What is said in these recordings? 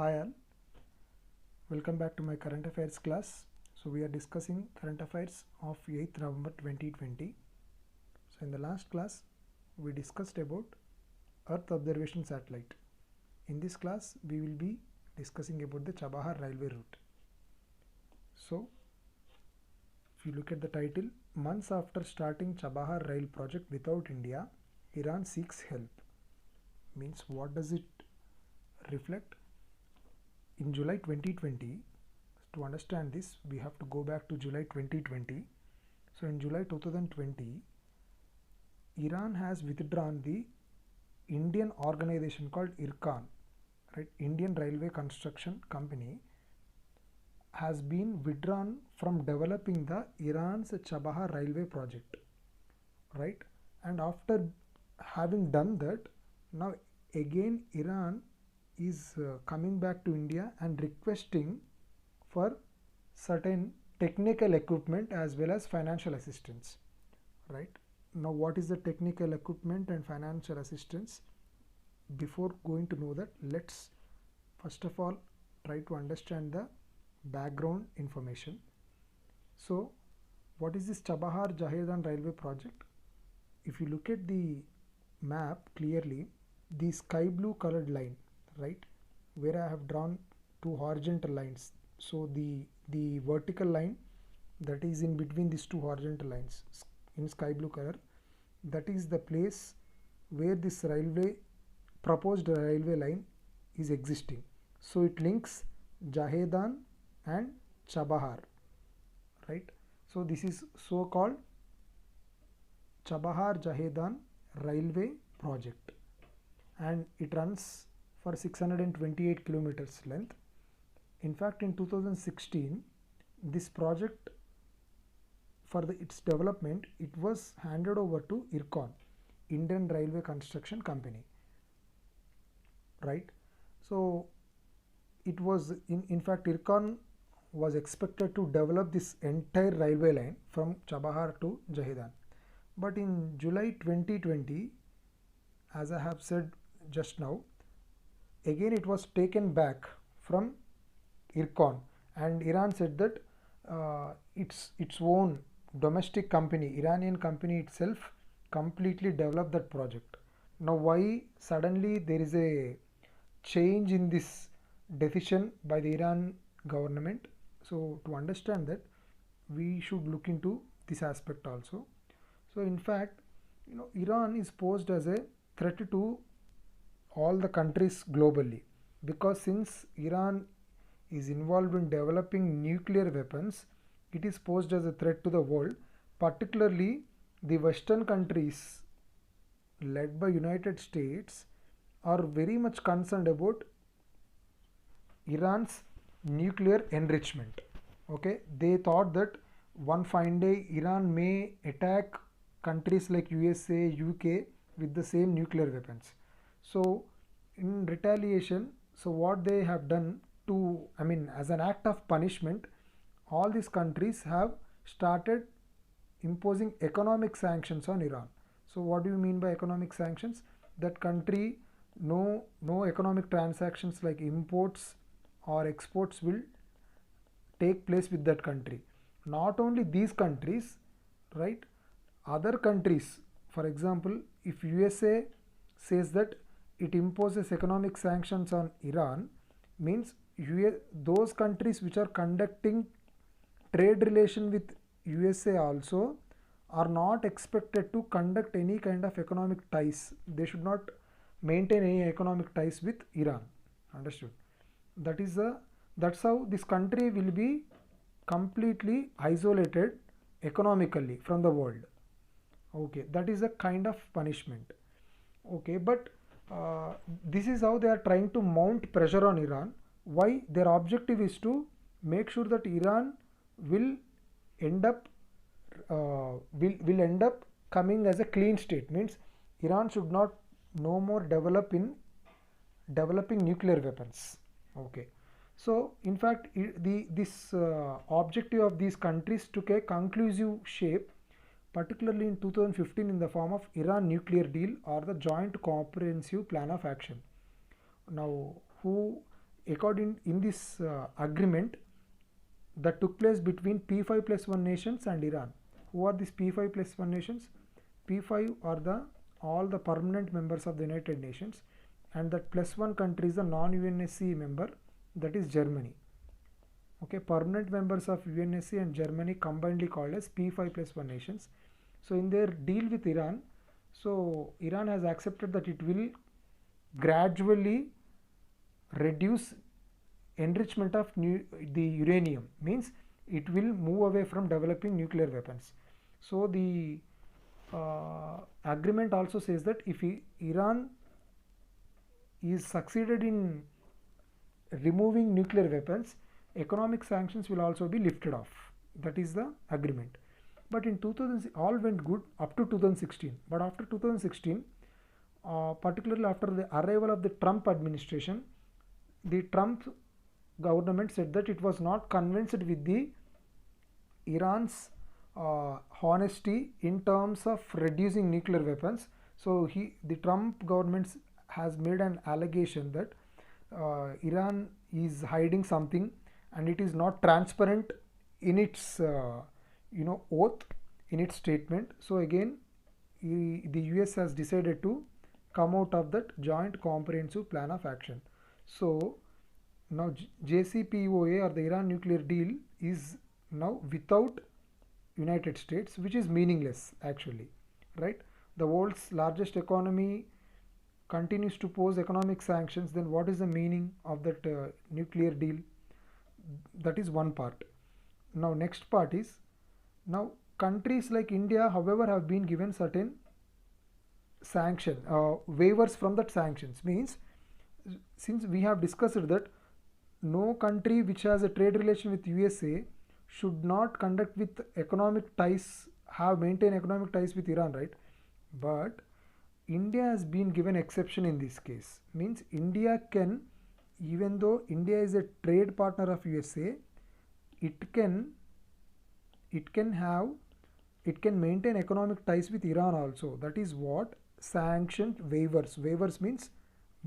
Hi all, welcome back to my current affairs class. So we are discussing current affairs of 8th November 2020. So in the last class we discussed about Earth observation satellite. In this class we will be discussing about the Chabahar railway route. So if you look at the title, months after starting Chabahar rail project without India, Iran seeks help. Means what does it reflect? In July 2020, to understand this we have to go back to July 2020. So in July 2020, Iran has withdrawn the Indian organization called IRCON, right? Indian Railway Construction Company has been withdrawn from developing the Iran's Chabahar railway project, right? And after having done that, now again Iran is coming back to India and requesting for certain technical equipment as well as financial assistance, right? Now what is the technical equipment and financial assistance? Before going to know that, let's first of all try to understand the background information. So what is this Chabahar Jahedan railway project? If you look at the map clearly, the sky blue colored line, right, where I have drawn two horizontal lines. So the vertical line that is in between these two horizontal lines in sky blue color, that is the place where this proposed railway line is existing. So it links Jahedan and Chabahar, right? So this is so called Chabahar Jahedan railway project, and it runs for 628 kilometers length. In fact, in 2016, this project for its development, it was handed over to IRCON, Indian Railway Construction Company, right? So it was in fact IRCON was expected to develop this entire railway line from Chabahar to Jahedan, but in July 2020, as I have said just now, again it was taken back from IRCON, and Iran said that its own domestic company, Iranian company itself, completely developed that project. Now why suddenly there is a change in this decision by the Iran government? So to understand that, we should look into this aspect also. So in fact, Iran is posed as a threat to all the countries globally, because since Iran is involved in developing nuclear weapons, it is posed as a threat to the world, particularly the Western countries led by United States are very much concerned about Iran's nuclear enrichment. Okay, they thought that one fine day Iran may attack countries like USA, UK with the same nuclear weapons. So in retaliation, so what they have done to, as an act of punishment, all these countries have started imposing economic sanctions on Iran. So what do you mean by economic sanctions? That country, no economic transactions like imports or exports will take place with that country. Not only these countries, right, other countries, for example, if USA says that it imposes economic sanctions on Iran, means those countries which are conducting trade relation with USA also are not expected to conduct any kind of economic ties. They should not maintain any economic ties with Iran. Understood? That's how this country will be completely isolated economically from the world. Okay, that is a kind of punishment. Okay, but this is how they are trying to mount pressure on Iran. Why? Their objective is to make sure that Iran will end up will end up coming as a clean state. Means Iran should not no more develop in developing nuclear weapons. Okay, so in fact this objective of these countries took a conclusive shape, particularly in 2015 in the form of Iran nuclear deal or the joint comprehensive plan of action. Now who according in this agreement that took place between P5 plus 1 nations and Iran. Who are these P5 plus 1 nations? P5 are the all the permanent members of the United Nations, and that plus 1 country is a non-UNSC member, that is Germany. Okay, permanent members of UNSC and Germany combinedly called as P5 plus 1 nations. So in their deal with Iran, so Iran has accepted that it will gradually reduce enrichment of the uranium, means it will move away from developing nuclear weapons. So the agreement also says that if Iran is succeeded in removing nuclear weapons, economic sanctions will also be lifted off. That is the agreement. But in 2000 all went good up to 2016. But after 2016, particularly after the arrival of the Trump administration, the Trump government said that it was not convinced with the Iran's honesty in terms of reducing nuclear weapons. So the Trump government has made an allegation that Iran is hiding something and it is not transparent in its oath, in its statement. So again the US has decided to come out of that joint comprehensive plan of action. So now JCPOA, or the Iran nuclear deal, is now without United States, which is meaningless actually, right? The world's largest economy continues to pose economic sanctions. Then what is the meaning of that nuclear deal? That is one part. Now next part is, now countries like India, however, have been given certain sanction waivers from that sanctions. Means, since we have discussed that no country which has a trade relation with USA should not conduct with economic ties, maintain economic ties with Iran, right? But India has been given exception in this case. Means India can, even though India is a trade partner of USA, it can maintain economic ties with Iran also. That is what sanctioned waivers. Waivers means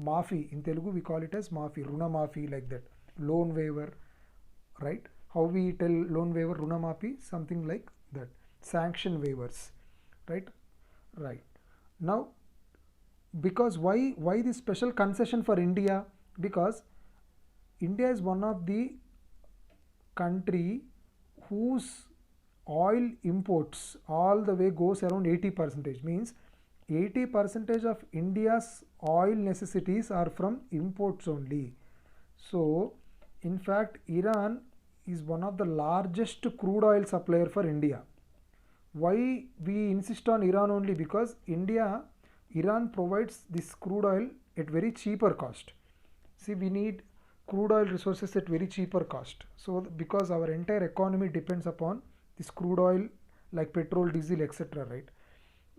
maafi. In Telugu we call it as maafi, runa maafi, like that. Loan waiver, right? How we tell loan waiver, runa maafi, something like that. Sanction waivers, right? Right. Now, because why this special concession for India? Because India is one of the country whose oil imports all the way goes around 80%. Means 80% of India's oil necessities are from imports only. So in fact Iran is one of the largest crude oil supplier for India. Why we insist on Iran only? Because Iran provides this crude oil at very cheaper cost. See, we need crude oil resources at very cheaper cost. So because our entire economy depends upon this crude oil, like petrol, diesel, etc., right?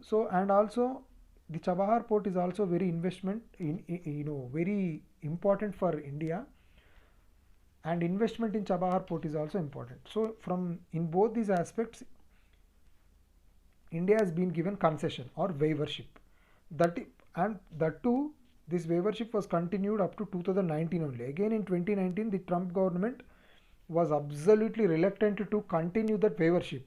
So, and also the Chabahar port is also very very important for India, and investment in Chabahar port is also important. So in both these aspects, India has been given concession or waivership. That too, this waivership was continued up to 2019 only. Again in 2019, the Trump government was absolutely reluctant to continue that waivership.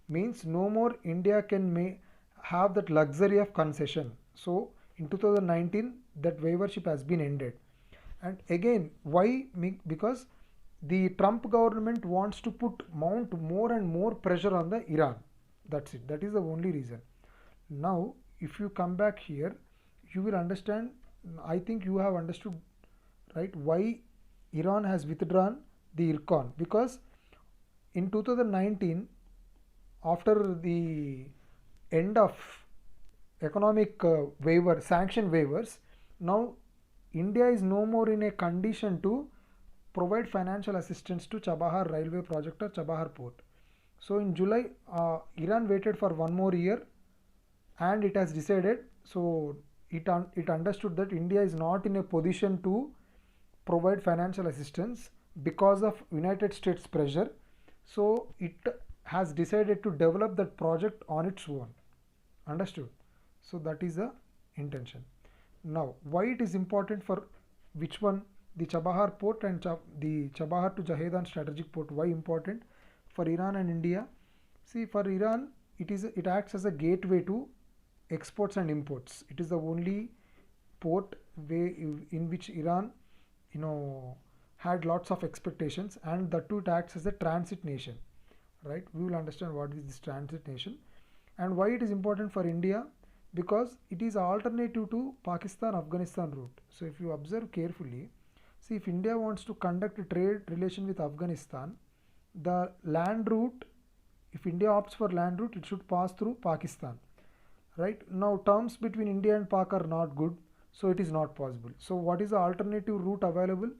Means no more India can have that luxury of concession. So in 2019, that waivership has been ended. And again, why? Because the Trump government wants to mount more and more pressure on the Iran. That's it. That is the only reason. Now, if you come back here, you will understand. I think you have understood, right, why Iran has withdrawn the IRCON. Because in 2019, after the end of economic sanction waivers, now India is no more in a condition to provide financial assistance to Chabahar railway project or Chabahar port. So in July, Iran waited for one more year, and it has decided, so it understood that India is not in a position to provide financial assistance because of United States pressure. So it has decided to develop that project on its own. Understood? So that is the intention. Now, why it is important for which one? the Chabahar port and the Chabahar to Jahedan strategic port. Why important for Iran and India? See, for Iran, it acts as a gateway to exports and imports. It is the only port way in which Iran, had lots of expectations, and the two, it acts as a transit nation, right? We will understand what is this transit nation and why it is important for India, because it is alternative to Pakistan Afghanistan route. So if you observe carefully, see, if India wants to conduct a trade relation with Afghanistan, the land route, if India opts for land route, it should pass through Pakistan, right? Now terms between India and Pak are not good, so it is not possible. So what is the alternative route available?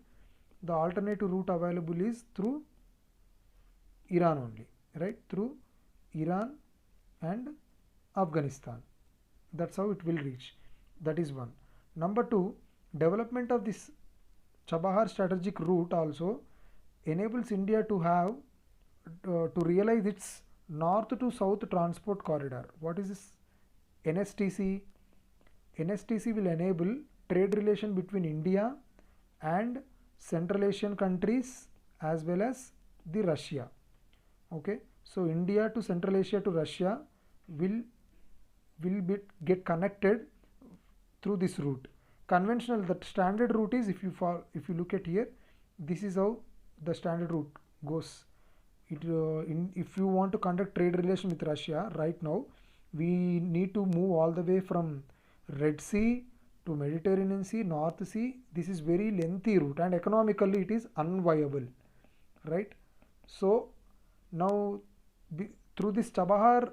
The alternative route available is through Iran only, right? Through Iran and Afghanistan. That's how it will reach. That is one. Number two, development of this Chabahar strategic route also enables India to have to realize its north to south transport corridor. What is this NSTC? NSTC will enable trade relation between India and Central Asian countries as well as the Russia. Okay, so India to Central Asia to Russia will get connected through this route. Conventional, the standard route is, if you look at here, this is how the standard route goes. If you want to conduct trade relation with Russia right now, we need to move all the way from Red Sea to Mediterranean Sea, North Sea. This is very lengthy route and economically it is unviable, right? So now through this Chabahar,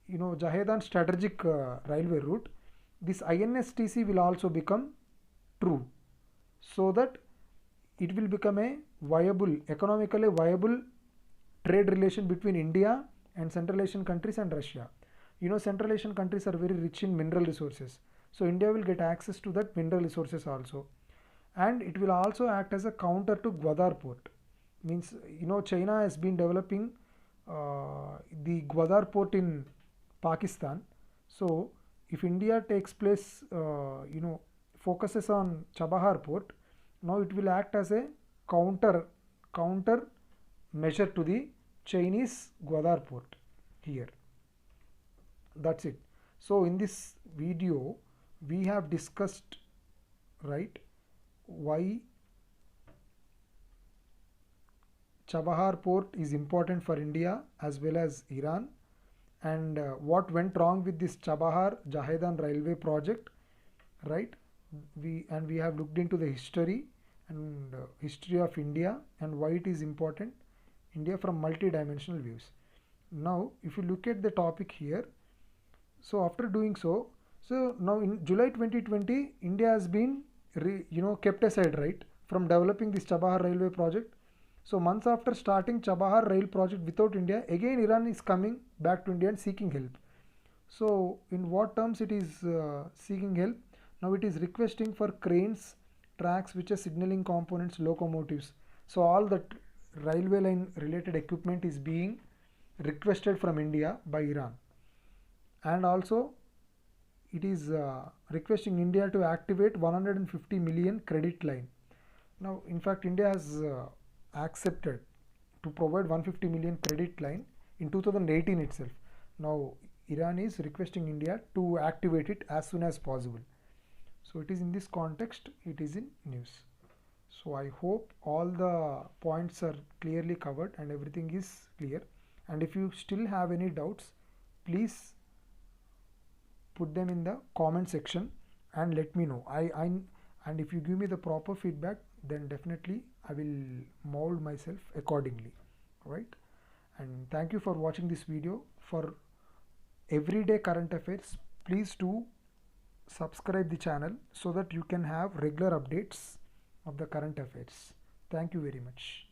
Jahedan strategic railway route, this INSTC will also become true, so that it will become a viable, economically viable trade relation between India and Central Asian countries and Russia. Central Asian countries are very rich in mineral resources, so India will get access to that mineral resources also, and it will also act as a counter to Gwadar port. Means, China has been developing the Gwadar port in Pakistan. So if India takes place, focuses on Chabahar port, now it will act as a counter measure to the Chinese Gwadar port here. That's it. So in this video we have discussed, right, why Chabahar port is important for India as well as Iran, and what went wrong with this Chabahar Jahedan railway project, right? We have looked into the history and history of India and why it is important, India, from multi-dimensional views. Now if you look at the topic here, so after doing so now in July 2020, India has been kept aside, right, from developing this Chabahar railway project. So months after starting Chabahar rail project without India, again Iran is coming back to India and seeking help. So in what terms it is seeking help? Now it is requesting for cranes, tracks, which are signaling components, locomotives. So all that railway line related equipment is being requested from India by Iran. And also it is requesting India to activate 150 million credit line. Now in fact India has accepted to provide 150 million credit line in 2018 itself. Now Iran is requesting India to activate it as soon as possible. So it is in this context, it is in news. So I hope all the points are clearly covered and everything is clear. And if you still have any doubts, please put them in the comment section and let me know. And if you give me the proper feedback, then definitely I will mold myself accordingly, right? And thank you for watching this video. For everyday current affairs, please do subscribe the channel so that you can have regular updates of the current affairs. Thank you very much.